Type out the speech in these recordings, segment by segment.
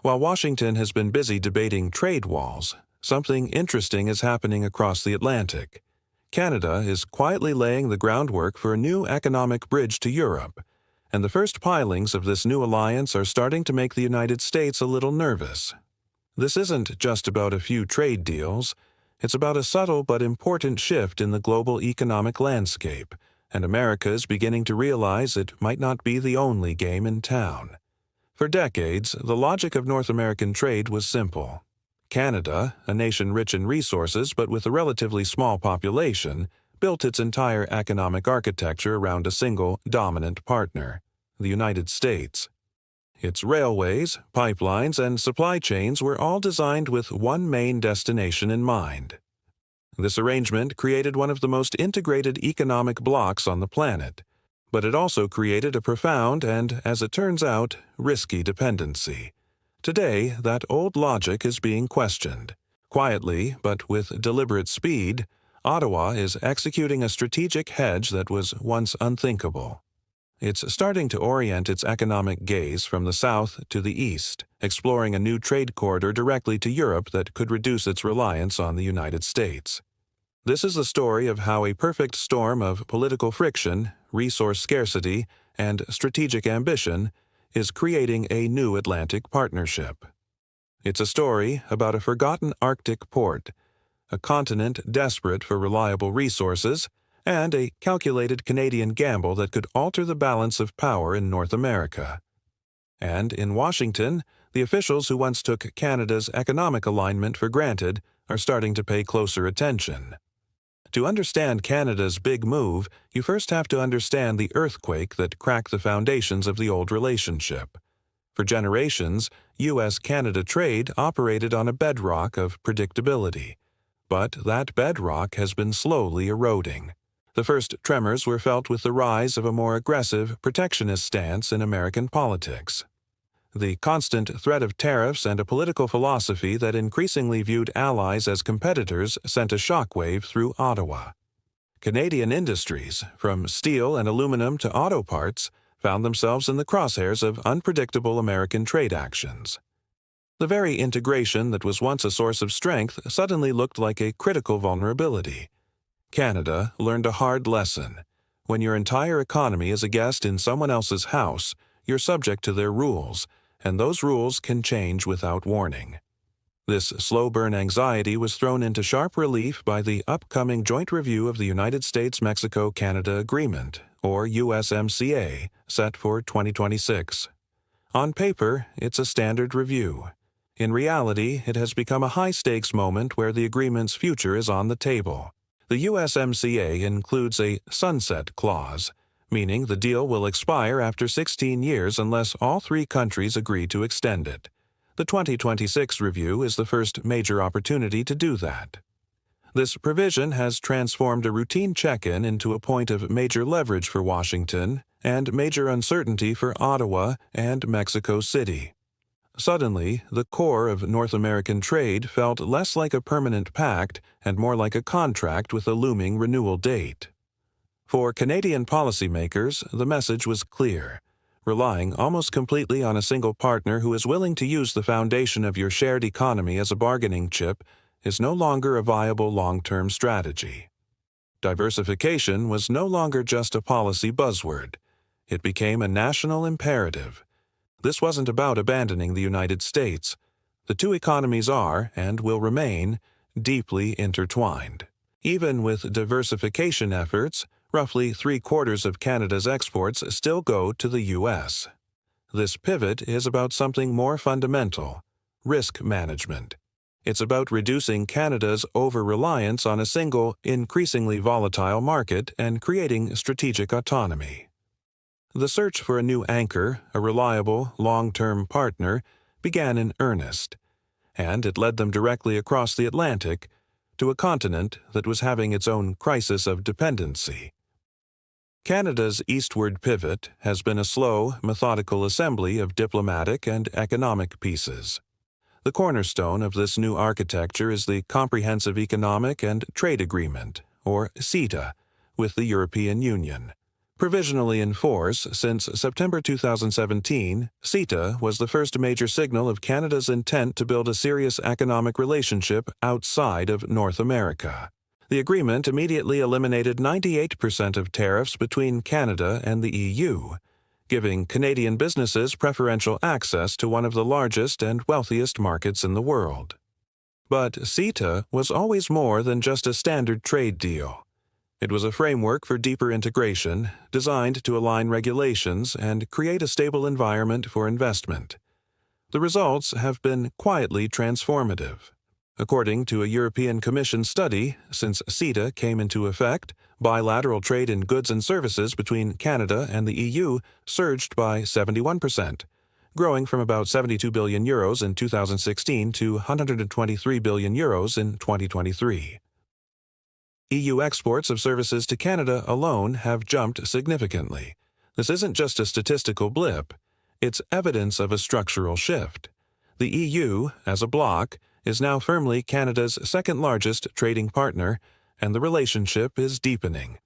While Washington has been busy debating trade walls, something interesting is happening across the Atlantic. Canada is quietly laying the groundwork for a new economic bridge to Europe, and the first pilings of this new alliance are starting to make the United States a little nervous. This isn't just about a few trade deals, it's about a subtle but important shift in the global economic landscape, and America is beginning to realize it might not be the only game in town. For decades, the logic of North American trade was simple. Canada, a nation rich in resources but with a relatively small population, built its entire economic architecture around a single, dominant partner, the United States. Its railways, pipelines, and supply chains were all designed with one main destination in mind. This arrangement created one of the most integrated economic blocs on the planet, but it also created a profound and, as it turns out, risky dependency. Today, that old logic is being questioned. Quietly, but with deliberate speed, Ottawa is executing a strategic hedge that was once unthinkable. It's starting to orient its economic gaze from the south to the east, exploring a new trade corridor directly to Europe that could reduce its reliance on the United States. This is the story of how a perfect storm of political friction, resource scarcity, and strategic ambition is creating a new Atlantic partnership. It's a story about a forgotten Arctic port, a continent desperate for reliable resources, and a calculated Canadian gamble that could alter the balance of power in North America. And in Washington, the officials who once took Canada's economic alignment for granted are starting to pay closer attention. To understand Canada's big move, you first have to understand the earthquake that cracked the foundations of the old relationship. For generations, U.S.-Canada trade operated on a bedrock of predictability. But that bedrock has been slowly eroding. The first tremors were felt with the rise of a more aggressive, protectionist stance in American politics. The constant threat of tariffs and a political philosophy that increasingly viewed allies as competitors sent a shockwave through Ottawa. Canadian industries, from steel and aluminum to auto parts, found themselves in the crosshairs of unpredictable American trade actions. The very integration that was once a source of strength suddenly looked like a critical vulnerability. Canada learned a hard lesson. When your entire economy is a guest in someone else's house, you're subject to their rules, and those rules can change without warning. This slow-burn anxiety was thrown into sharp relief by the upcoming joint review of the United States-Mexico-Canada Agreement, or USMCA, set for 2026. On paper, it's a standard review. In reality, it has become a high-stakes moment where the agreement's future is on the table. The USMCA includes a sunset clause, meaning the deal will expire after 16 years unless all three countries agree to extend it. The 2026 review is the first major opportunity to do that. This provision has transformed a routine check-in into a point of major leverage for Washington and major uncertainty for Ottawa and Mexico City. Suddenly, the core of North American trade felt less like a permanent pact and more like a contract with a looming renewal date. For Canadian policymakers, the message was clear. Relying almost completely on a single partner who is willing to use the foundation of your shared economy as a bargaining chip is no longer a viable long-term strategy. Diversification was no longer just a policy buzzword. It became a national imperative. This wasn't about abandoning the United States. The two economies are, and will remain, deeply intertwined. Even with diversification efforts, roughly three-quarters of Canada's exports still go to the U.S. This pivot is about something more fundamental: risk management. It's about reducing Canada's over-reliance on a single, increasingly volatile market and creating strategic autonomy. The search for a new anchor, a reliable, long-term partner, began in earnest, and it led them directly across the Atlantic to a continent that was having its own crisis of dependency. Canada's eastward pivot has been a slow, methodical assembly of diplomatic and economic pieces. The cornerstone of this new architecture is the Comprehensive Economic and Trade Agreement, or CETA, with the European Union. Provisionally in force since September 2017, CETA was the first major signal of Canada's intent to build a serious economic relationship outside of North America. The agreement immediately eliminated 98% of tariffs between Canada and the EU, giving Canadian businesses preferential access to one of the largest and wealthiest markets in the world. But CETA was always more than just a standard trade deal. It was a framework for deeper integration, designed to align regulations and create a stable environment for investment. The results have been quietly transformative. According to a European Commission study, since CETA came into effect, bilateral trade in goods and services between Canada and the EU surged by 71%, growing from about €72 billion in 2016 to €123 billion in 2023. EU exports of services to Canada alone have jumped significantly. This isn't just a statistical blip, it's evidence of a structural shift. The EU, as a bloc, is now firmly Canada's second-largest trading partner, and the relationship is deepening.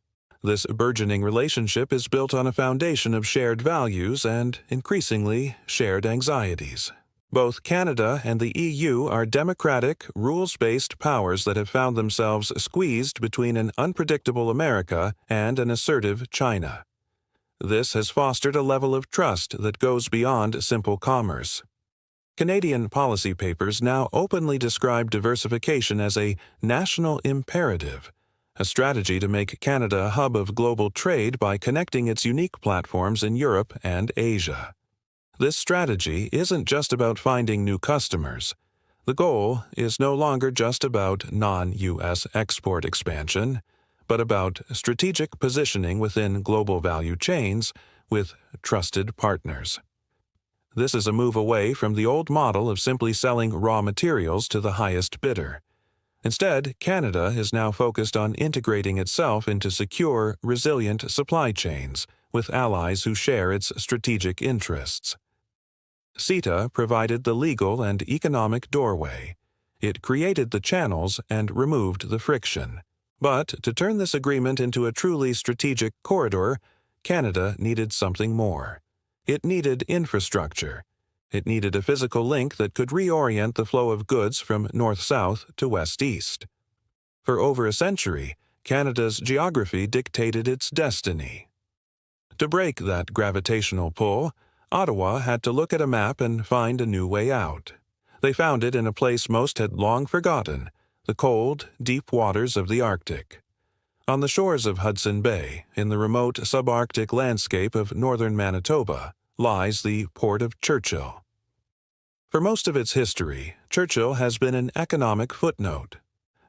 This burgeoning relationship is built on a foundation of shared values and, increasingly, shared anxieties. Both Canada and the EU are democratic, rules-based powers that have found themselves squeezed between an unpredictable America and an assertive China. This has fostered a level of trust that goes beyond simple commerce. Canadian policy papers now openly describe diversification as a national imperative, a strategy to make Canada a hub of global trade by connecting its unique platforms in Europe and Asia. This strategy isn't just about finding new customers. The goal is no longer just about non-U.S. export expansion, but about strategic positioning within global value chains with trusted partners. This is a move away from the old model of simply selling raw materials to the highest bidder. Instead, Canada is now focused on integrating itself into secure, resilient supply chains with allies who share its strategic interests. CETA provided the legal and economic doorway. It created the channels and removed the friction. But to turn this agreement into a truly strategic corridor, Canada needed something more. It needed infrastructure. It needed a physical link that could reorient the flow of goods from north-south to west-east. For over a century, Canada's geography dictated its destiny. To break that gravitational pull, Ottawa had to look at a map and find a new way out. They found it in a place most had long forgotten, the cold, deep waters of the Arctic. On the shores of Hudson Bay, in the remote subarctic landscape of northern Manitoba, lies the Port of Churchill. For most of its history, Churchill has been an economic footnote.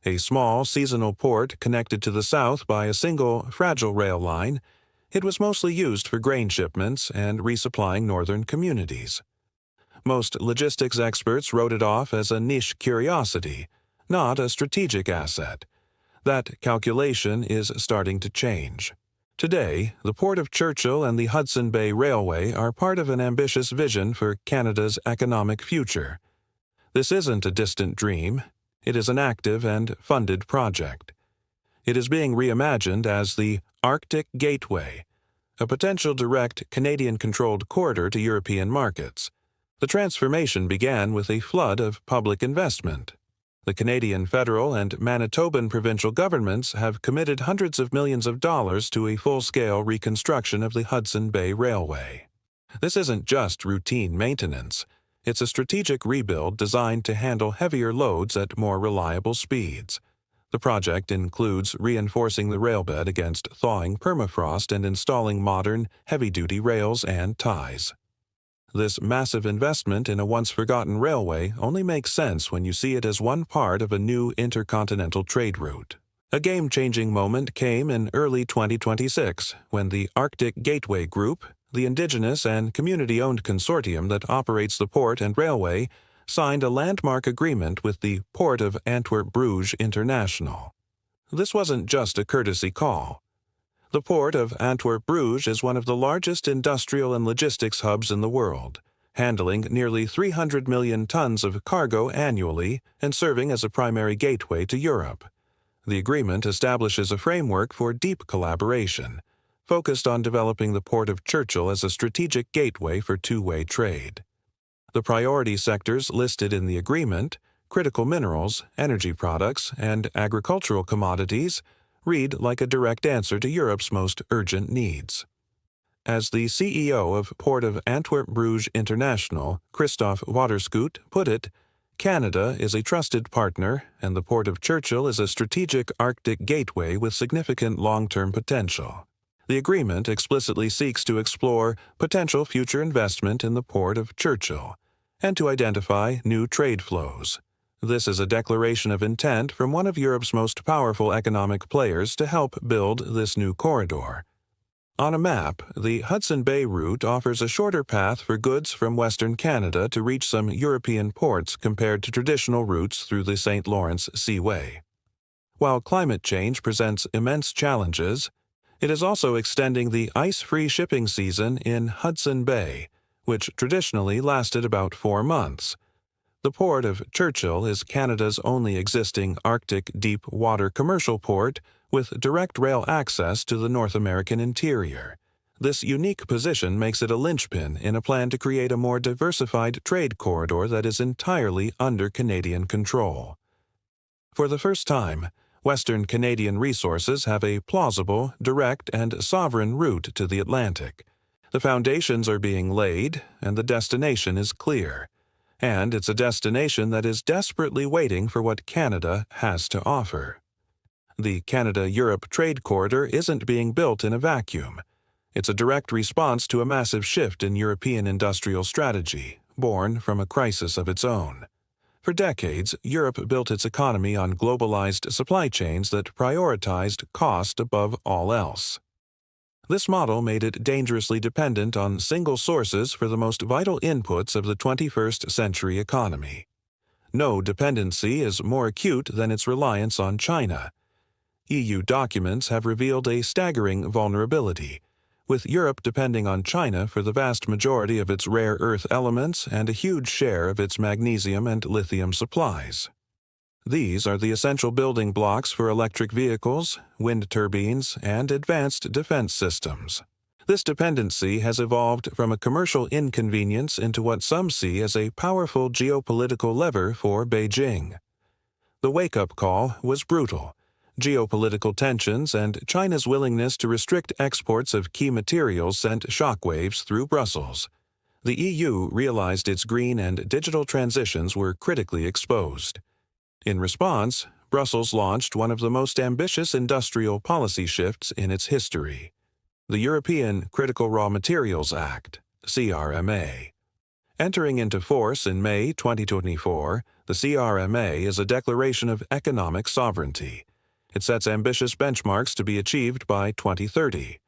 A small, seasonal port connected to the south by a single, fragile rail line, it was mostly used for grain shipments and resupplying northern communities. Most logistics experts wrote it off as a niche curiosity, not a strategic asset. That calculation is starting to change. Today, the Port of Churchill and the Hudson Bay Railway are part of an ambitious vision for Canada's economic future. This isn't a distant dream. It is an active and funded project. It is being reimagined as the Arctic Gateway, a potential direct Canadian-controlled corridor to European markets. The transformation began with a flood of public investment. The Canadian federal and Manitoban provincial governments have committed hundreds of millions of dollars to a full-scale reconstruction of the Hudson Bay Railway. This isn't just routine maintenance. It's a strategic rebuild designed to handle heavier loads at more reliable speeds. The project includes reinforcing the railbed against thawing permafrost and installing modern, heavy-duty rails and ties. This massive investment in a once-forgotten railway only makes sense when you see it as one part of a new intercontinental trade route. A game-changing moment came in early 2026 when the Arctic Gateway Group, the indigenous and community-owned consortium that operates the port and railway, signed a landmark agreement with the Port of Antwerp-Bruges International. This wasn't just a courtesy call. The Port of Antwerp-Bruges is one of the largest industrial and logistics hubs in the world, handling nearly 300 million tons of cargo annually and serving as a primary gateway to Europe. The agreement establishes a framework for deep collaboration, focused on developing the Port of Churchill as a strategic gateway for two-way trade. The priority sectors listed in the agreement, critical minerals, energy products, and agricultural commodities, read like a direct answer to Europe's most urgent needs. As the CEO of Port of Antwerp-Bruges International, Christophe Waterscoot, put it, Canada is a trusted partner, and the Port of Churchill is a strategic Arctic gateway with significant long-term potential. The agreement explicitly seeks to explore potential future investment in the Port of Churchill and to identify new trade flows. This is a declaration of intent from one of Europe's most powerful economic players to help build this new corridor. On a map, the Hudson Bay route offers a shorter path for goods from Western Canada to reach some European ports compared to traditional routes through the St. Lawrence Seaway. While climate change presents immense challenges, it is also extending the ice-free shipping season in Hudson Bay, which traditionally lasted about 4 months. The Port of Churchill is Canada's only existing Arctic deep-water commercial port with direct rail access to the North American interior. This unique position makes it a linchpin in a plan to create a more diversified trade corridor that is entirely under Canadian control. For the first time, Western Canadian resources have a plausible, direct, and sovereign route to the Atlantic. The foundations are being laid, and the destination is clear. And it's a destination that is desperately waiting for what Canada has to offer. The Canada-Europe trade corridor isn't being built in a vacuum. It's a direct response to a massive shift in European industrial strategy, born from a crisis of its own. For decades, Europe built its economy on globalized supply chains that prioritized cost above all else. This model made it dangerously dependent on single sources for the most vital inputs of the 21st century economy. No dependency is more acute than its reliance on China. EU documents have revealed a staggering vulnerability, with Europe depending on China for the vast majority of its rare earth elements and a huge share of its magnesium and lithium supplies. These are the essential building blocks for electric vehicles, wind turbines, and advanced defense systems. This dependency has evolved from a commercial inconvenience into what some see as a powerful geopolitical lever for Beijing. The wake-up call was brutal. Geopolitical tensions and China's willingness to restrict exports of key materials sent shockwaves through Brussels. The EU realized its green and digital transitions were critically exposed. In response, Brussels launched one of the most ambitious industrial policy shifts in its history, the European Critical Raw Materials Act, CRMA. Entering into force in May 2024, the CRMA is a declaration of economic sovereignty. It sets ambitious benchmarks to be achieved by 2030.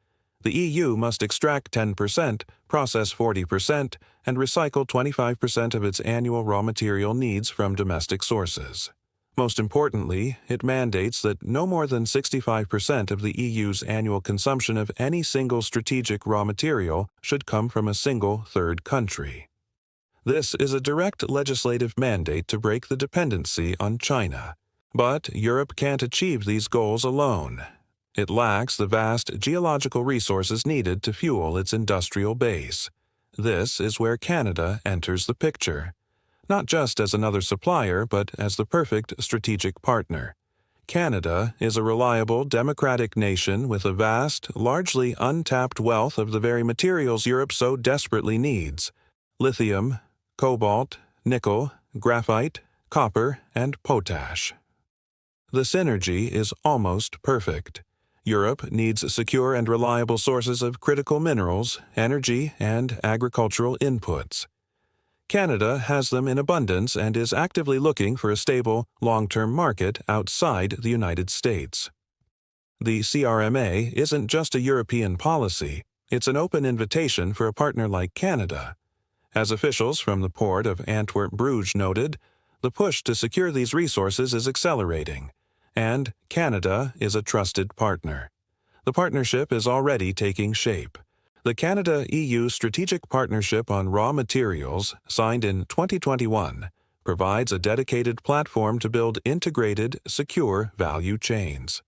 The EU must extract 10%, process 40%, and recycle 25% of its annual raw material needs from domestic sources. Most importantly, it mandates that no more than 65% of the EU's annual consumption of any single strategic raw material should come from a single third country. This is a direct legislative mandate to break the dependency on China. But Europe can't achieve these goals alone. It lacks the vast geological resources needed to fuel its industrial base. This is where Canada enters the picture. Not just as another supplier, but as the perfect strategic partner. Canada is a reliable, democratic nation with a vast, largely untapped wealth of the very materials Europe so desperately needs: lithium, cobalt, nickel, graphite, copper, and potash. The synergy is almost perfect. Europe needs secure and reliable sources of critical minerals, energy, and agricultural inputs. Canada has them in abundance and is actively looking for a stable, long-term market outside the United States. The CRMA isn't just a European policy, it's an open invitation for a partner like Canada. As officials from the Port of Antwerp-Bruges noted, the push to secure these resources is accelerating, and Canada is a trusted partner. The partnership is already taking shape. The Canada-EU Strategic Partnership on Raw Materials, signed in 2021, provides a dedicated platform to build integrated, secure value chains.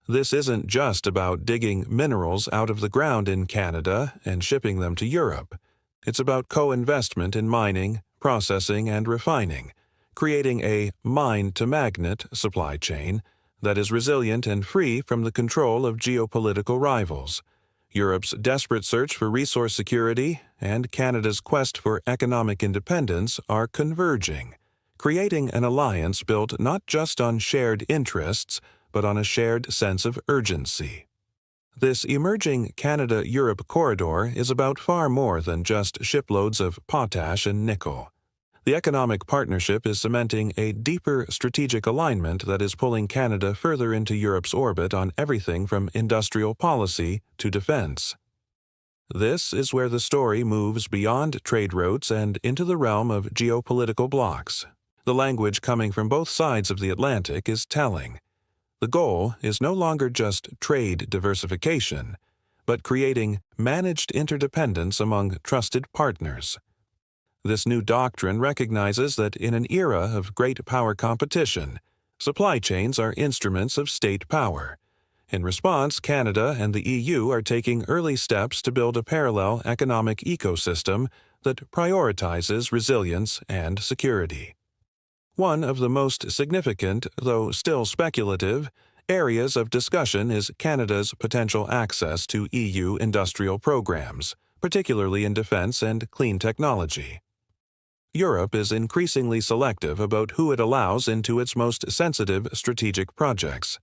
This isn't just about digging minerals out of the ground in Canada and shipping them to Europe. It's about co-investment in mining, processing, and refining, creating a mine-to-magnet supply chain that is resilient and free from the control of geopolitical rivals. Europe's desperate search for resource security and Canada's quest for economic independence are converging, creating an alliance built not just on shared interests, but on a shared sense of urgency. This emerging Canada-Europe corridor is about far more than just shiploads of potash and nickel. The economic partnership is cementing a deeper strategic alignment that is pulling Canada further into Europe's orbit on everything from industrial policy to defense. This is where the story moves beyond trade routes and into the realm of geopolitical blocs. The language coming from both sides of the Atlantic is telling. The goal is no longer just trade diversification, but creating managed interdependence among trusted partners. This new doctrine recognizes that in an era of great power competition, supply chains are instruments of state power. In response, Canada and the EU are taking early steps to build a parallel economic ecosystem that prioritizes resilience and security. One of the most significant, though still speculative, areas of discussion is Canada's potential access to EU industrial programs, particularly in defense and clean technology. Europe is increasingly selective about who it allows into its most sensitive strategic projects.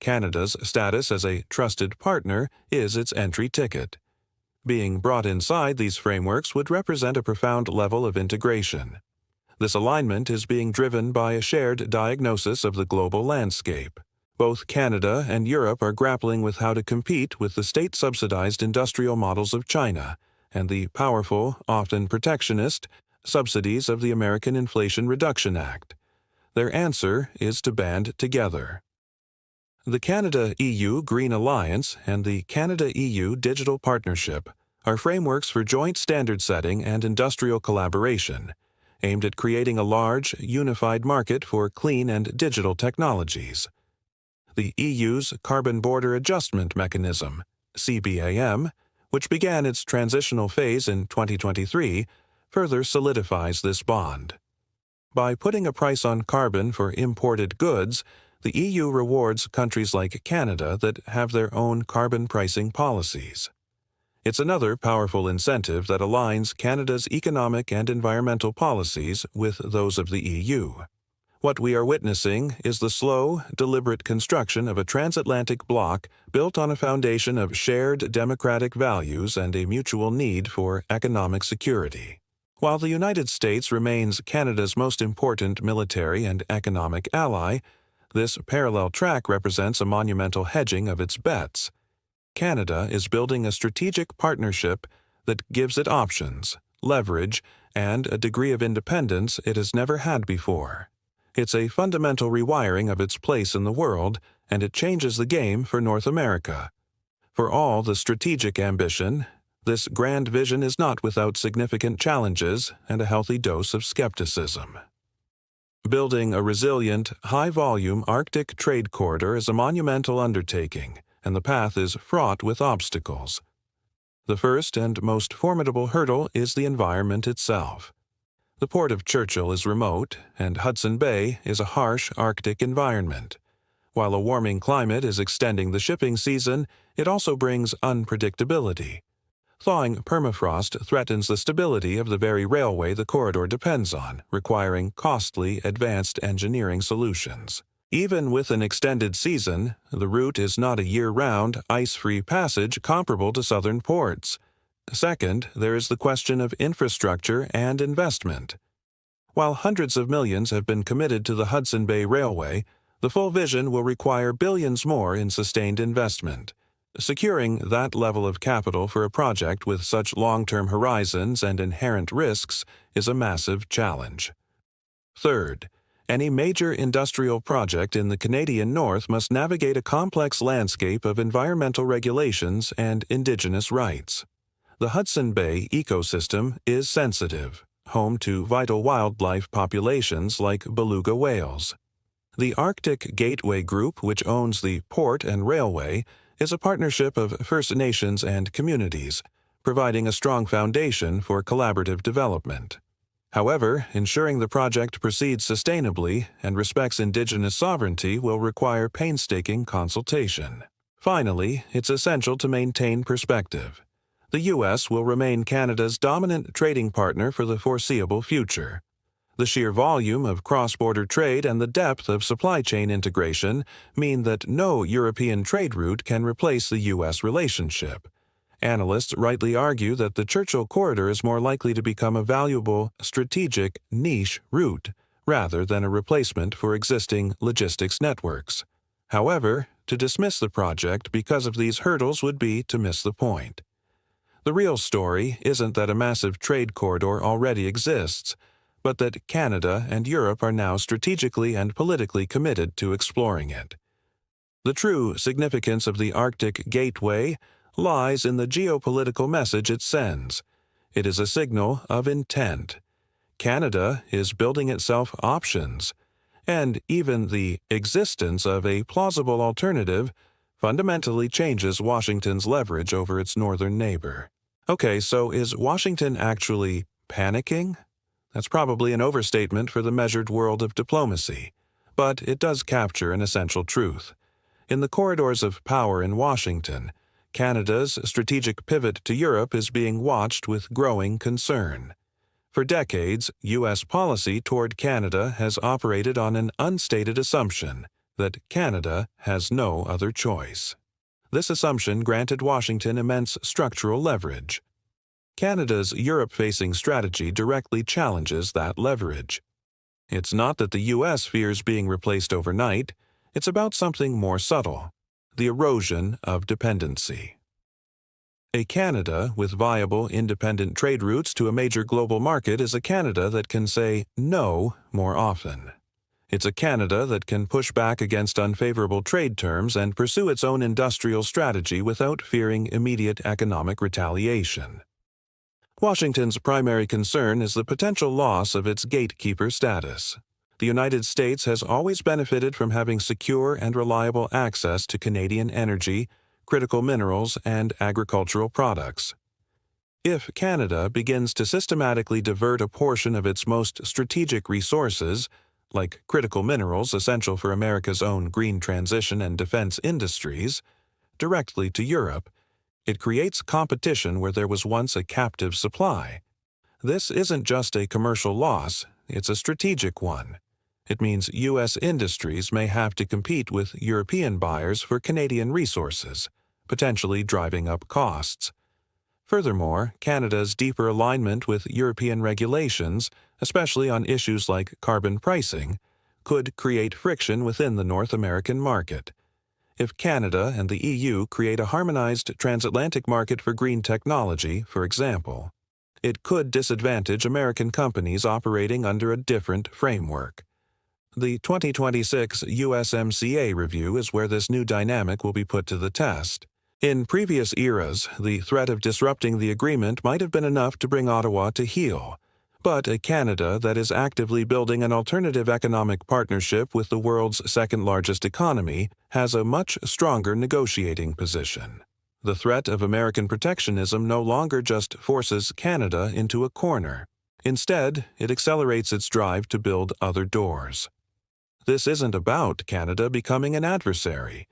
Canada's status as a trusted partner is its entry ticket. Being brought inside these frameworks would represent a profound level of integration. This alignment is being driven by a shared diagnosis of the global landscape. Both Canada and Europe are grappling with how to compete with the state-subsidized industrial models of China and the powerful, often protectionist, subsidies of the American Inflation Reduction Act. Their answer is to band together. The Canada-EU Green Alliance and the Canada-EU Digital Partnership are frameworks for joint standard setting and industrial collaboration, aimed at creating a large, unified market for clean and digital technologies. The EU's Carbon Border Adjustment Mechanism, CBAM, which began its transitional phase in 2023, further solidifies this bond. By putting a price on carbon for imported goods, the EU rewards countries like Canada that have their own carbon pricing policies. It's another powerful incentive that aligns Canada's economic and environmental policies with those of the EU. What we are witnessing is the slow, deliberate construction of a transatlantic bloc built on a foundation of shared democratic values and a mutual need for economic security. While the United States remains Canada's most important military and economic ally, this parallel track represents a monumental hedging of its bets. Canada is building a strategic partnership that gives it options, leverage, and a degree of independence it has never had before. It's a fundamental rewiring of its place in the world, and it changes the game for North America. For all the strategic ambition, this grand vision is not without significant challenges and a healthy dose of skepticism. Building a resilient, high-volume Arctic trade corridor is a monumental undertaking, and the path is fraught with obstacles. The first and most formidable hurdle is the environment itself. The Port of Churchill is remote, and Hudson Bay is a harsh Arctic environment. While a warming climate is extending the shipping season, it also brings unpredictability. Thawing permafrost threatens the stability of the very railway the corridor depends on, requiring costly, advanced engineering solutions. Even with an extended season, the route is not a year-round, ice-free passage comparable to southern ports. Second, there is the question of infrastructure and investment. While hundreds of millions have been committed to the Hudson Bay Railway, the full vision will require billions more in sustained investment. Securing that level of capital for a project with such long-term horizons and inherent risks is a massive challenge. Third, any major industrial project in the Canadian North must navigate a complex landscape of environmental regulations and Indigenous rights. The Hudson Bay ecosystem is sensitive, home to vital wildlife populations like beluga whales. The Arctic Gateway Group, which owns the port and railway, is a partnership of First Nations and communities, providing a strong foundation for collaborative development. However, ensuring the project proceeds sustainably and respects Indigenous sovereignty will require painstaking consultation. Finally, it's essential to maintain perspective. The U.S. will remain Canada's dominant trading partner for the foreseeable future. The sheer volume of cross-border trade and the depth of supply chain integration mean that no European trade route can replace the U.S. relationship. Analysts rightly argue that the Churchill corridor is more likely to become a valuable, strategic, niche route, rather than a replacement for existing logistics networks. However, to dismiss the project because of these hurdles would be to miss the point. The real story isn't that a massive trade corridor already exists, but that Canada and Europe are now strategically and politically committed to exploring it. The true significance of the Arctic Gateway lies in the geopolitical message it sends. It is a signal of intent. Canada is building itself options, and even the existence of a plausible alternative fundamentally changes Washington's leverage over its northern neighbor. Okay, so is Washington actually panicking? That's probably an overstatement for the measured world of diplomacy, but it does capture an essential truth. In the corridors of power in Washington, Canada's strategic pivot to Europe is being watched with growing concern. For decades, U.S. policy toward Canada has operated on an unstated assumption that Canada has no other choice. This assumption granted Washington immense structural leverage. Canada's Europe-facing strategy directly challenges that leverage. It's not that the U.S. fears being replaced overnight, it's about something more subtle: the erosion of dependency. A Canada with viable independent trade routes to a major global market is a Canada that can say no more often. It's a Canada that can push back against unfavorable trade terms and pursue its own industrial strategy without fearing immediate economic retaliation. Washington's primary concern is the potential loss of its gatekeeper status. The United States has always benefited from having secure and reliable access to Canadian energy, critical minerals, and agricultural products. If Canada begins to systematically divert a portion of its most strategic resources, like critical minerals essential for America's own green transition and defense industries, directly to Europe, it creates competition where there was once a captive supply. This isn't just a commercial loss, it's a strategic one. It means U.S. industries may have to compete with European buyers for Canadian resources, potentially driving up costs. Furthermore, Canada's deeper alignment with European regulations, especially on issues like carbon pricing, could create friction within the North American market. If Canada and the EU create a harmonized transatlantic market for green technology, for example, it could disadvantage American companies operating under a different framework. The 2026 USMCA review is where this new dynamic will be put to the test. In previous eras, the threat of disrupting the agreement might have been enough to bring Ottawa to heel. But a Canada that is actively building an alternative economic partnership with the world's second-largest economy has a much stronger negotiating position. The threat of American protectionism no longer just forces Canada into a corner. Instead, it accelerates its drive to build other doors. This isn't about Canada becoming an adversary.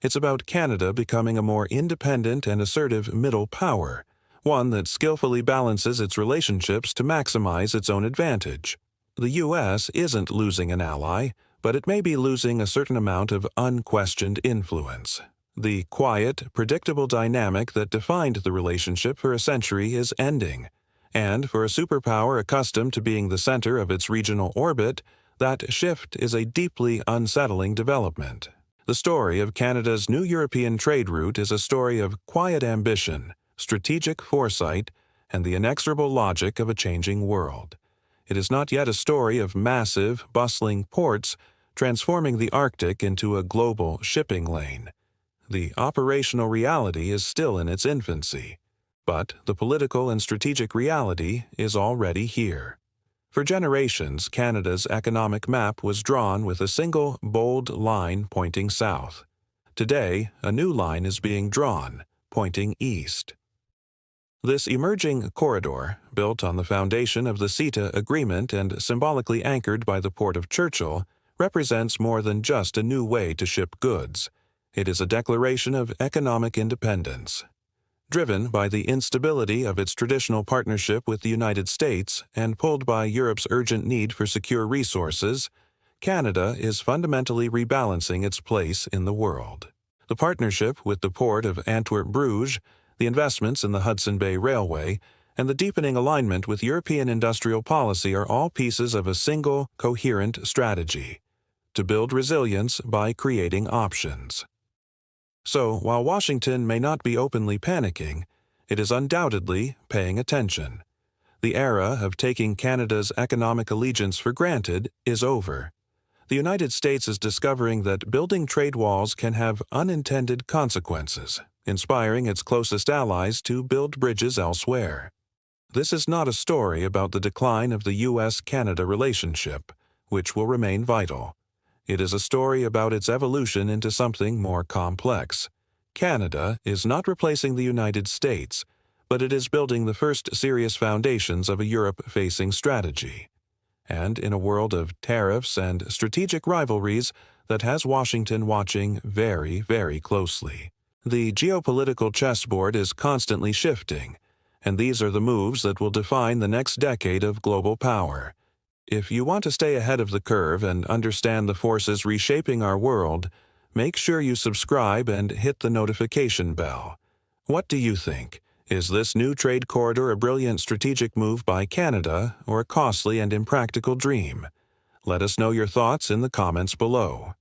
It's about Canada becoming a more independent and assertive middle power, one that skillfully balances its relationships to maximize its own advantage. The U.S. isn't losing an ally, but it may be losing a certain amount of unquestioned influence. The quiet, predictable dynamic that defined the relationship for a century is ending, and for a superpower accustomed to being the center of its regional orbit, that shift is a deeply unsettling development. The story of Canada's new European trade route is a story of quiet ambition, strategic foresight, and the inexorable logic of a changing world. It is not yet a story of massive, bustling ports transforming the Arctic into a global shipping lane. The operational reality is still in its infancy, but the political and strategic reality is already here. For generations, Canada's economic map was drawn with a single, bold line pointing south. Today, a new line is being drawn, pointing east. This emerging corridor, built on the foundation of the CETA agreement and symbolically anchored by the Port of Churchill, represents more than just a new way to ship goods. It is a declaration of economic independence. Driven by the instability of its traditional partnership with the United States and pulled by Europe's urgent need for secure resources, Canada is fundamentally rebalancing its place in the world. The partnership with the Port of Antwerp-Bruges, the investments in the Hudson Bay Railway, and the deepening alignment with European industrial policy are all pieces of a single, coherent strategy: to build resilience by creating options. So, while Washington may not be openly panicking, it is undoubtedly paying attention. The era of taking Canada's economic allegiance for granted is over. The United States is discovering that building trade walls can have unintended consequences, inspiring its closest allies to build bridges elsewhere. This is not a story about the decline of the U.S.-Canada relationship, which will remain vital. It is a story about its evolution into something more complex. Canada is not replacing the United States, but it is building the first serious foundations of a Europe-facing strategy. And in a world of tariffs and strategic rivalries that has Washington watching very, very closely. The geopolitical chessboard is constantly shifting, and these are the moves that will define the next decade of global power. If you want to stay ahead of the curve and understand the forces reshaping our world, make sure you subscribe and hit the notification bell. What do you think? Is this new trade corridor a brilliant strategic move by Canada or a costly and impractical dream? Let us know your thoughts in the comments below.